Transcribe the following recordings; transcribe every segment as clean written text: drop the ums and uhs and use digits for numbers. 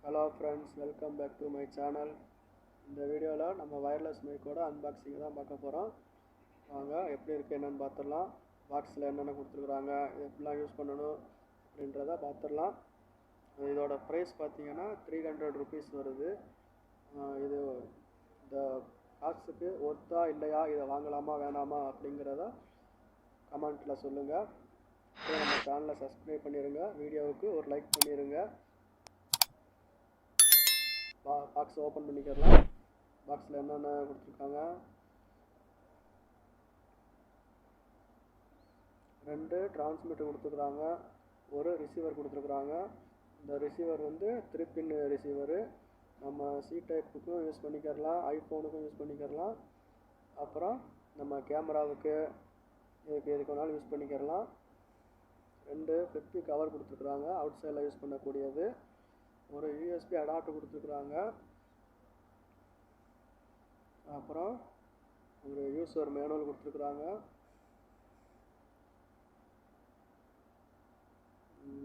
Hello friends, welcome back to my channel. இந்த வீடியோவில் நம்ம வயர்லெஸ் மைக்கோட அன்பாக்சிங் தான் பார்க்க போகிறோம். வாங்க எப்படி இருக்குது என்னென்னு பார்த்துடலாம். பாக்ஸில் என்னென்ன கொடுத்துருக்குறாங்க, எப்படிலாம் யூஸ் பண்ணணும் அப்படின்றத பார்த்துடலாம். இதோட ப்ரைஸ் பார்த்தீங்கன்னா 300 ருபீஸ் வருது. இது இந்த பாக்ஸுக்கு ஒர்த்தா இல்லையா, இதை வாங்கலாமா வேணாமா அப்படிங்கிறத கமெண்ட்டில் சொல்லுங்கள். நம்ம சேனலை சப்ஸ்கிரைப் பண்ணிடுங்க, வீடியோவுக்கு ஒரு லைக் பண்ணிடுங்க. பாக்ஸ் ஓப்பன் பண்ணிக்கலாம். பாக்ஸில் என்னென்ன கொடுத்துருக்காங்க, 2 டிரான்ஸ்மிட்டர் கொடுத்துருக்குறாங்க, ஒரு ரிசீவர் கொடுத்துருக்குறாங்க. இந்த ரிசீவர் வந்து 3 பின் ரிசீவரு. நம்ம சி டைப்புக்கும் யூஸ் பண்ணிக்கிறலாம், ஐஃபோனுக்கும் யூஸ் பண்ணிக்கிறலாம். அப்புறம் நம்ம கேமராவுக்கு எதுக்கு வேணாலும் யூஸ் பண்ணிக்கிறலாம். 2 ஃப்ளிப்பி கவர் கொடுத்துருக்குறாங்க, அவுட் சைடில் யூஸ் பண்ணக்கூடியது. ஒரு யூஎஸ்பி அடாப்டர் கொடுத்துருக்குறாங்க. அப்புறம் ஒரு யூசர் மேனுவல் கொடுத்துருக்குறாங்க.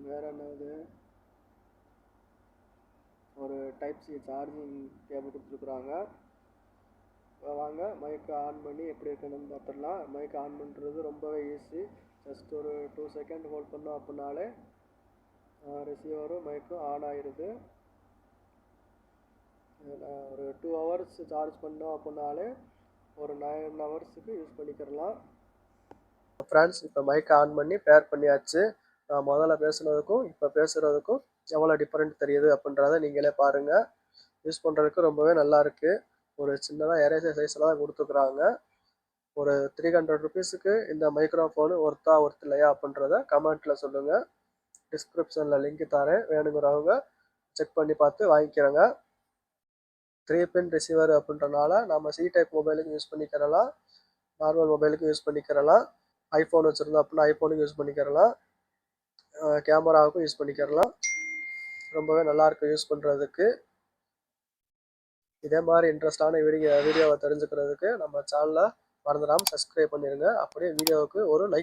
வேறு என்னது, ஒரு டைப் சி சார்ஜிங் கேபிள் கொடுத்துருக்குறாங்க. வாங்க மைக்கை ஆன் பண்ணி எப்படி இருக்குன்னு பார்த்துடலாம். மைக்கை ஆன் பண்ணுறது ரொம்பவே ஈஸி. ஜஸ்ட் ஒரு 2 செகண்ட் ஹோல்ட் பண்ணோம் அப்படின்னாலே ரிசீவரும் மைக்கும் ஆன் ஆகிடுது. ஒரு 2 ஹவர்ஸ் சார்ஜ் பண்ணோம் அப்படின்னாலே ஒரு 9 ஹவர்ஸுக்கு யூஸ் பண்ணிக்கிறலாம். ஃப்ரெண்ட்ஸ், இப்போ மைக்கை ஆன் பண்ணி பேர் பண்ணியாச்சு. நான் முதல்ல பேசுனதுக்கும் இப்போ பேசுகிறதுக்கும் எவ்வளோ டிஃப்ரெண்ட் தெரியுது அப்படின்றத நீங்களே பாருங்கள். யூஸ் பண்ணுறதுக்கு ரொம்பவே நல்லா இருக்குது. ஒரு சின்னதாக எரேசர் சைஸில் தான் கொடுத்துருக்குறாங்க. ஒரு 300 ருபீஸுக்கு இந்த மைக்ரோஃபோனு ஒர்த்தா இல்லையா அப்படின்றத கமெண்ட்டில் சொல்லுங்கள். டிஸ்கிரிப்ஷனில் லிங்க் தரேன், வேணுங்கிறவங்க செக் பண்ணி பார்த்து வாங்கிக்கிறேங்க. 3 பின் ரிசீவர் அப்படின்றனால நம்ம சி டைப் மொபைலுக்கு யூஸ் பண்ணிக்கிறலாம், நார்மல் மொபைலுக்கு யூஸ் பண்ணிக்கிறலாம், ஐஃபோன் வச்சுருந்தோம் அப்படின்னா ஐஃபோனுக்கு யூஸ் பண்ணிக்கிறலாம், கேமராவுக்கும் யூஸ் பண்ணிக்கிறலாம். ரொம்பவே நல்லாயிருக்கு யூஸ் பண்ணுறதுக்கு. இதே மாதிரி இன்ட்ரெஸ்டான வீடியோவை தெரிஞ்சுக்கிறதுக்கு நம்ம சேனலை மறந்துடாமல் சப்ஸ்கிரைப் பண்ணிடுங்க. அப்படியே வீடியோவுக்கு ஒரு லைக்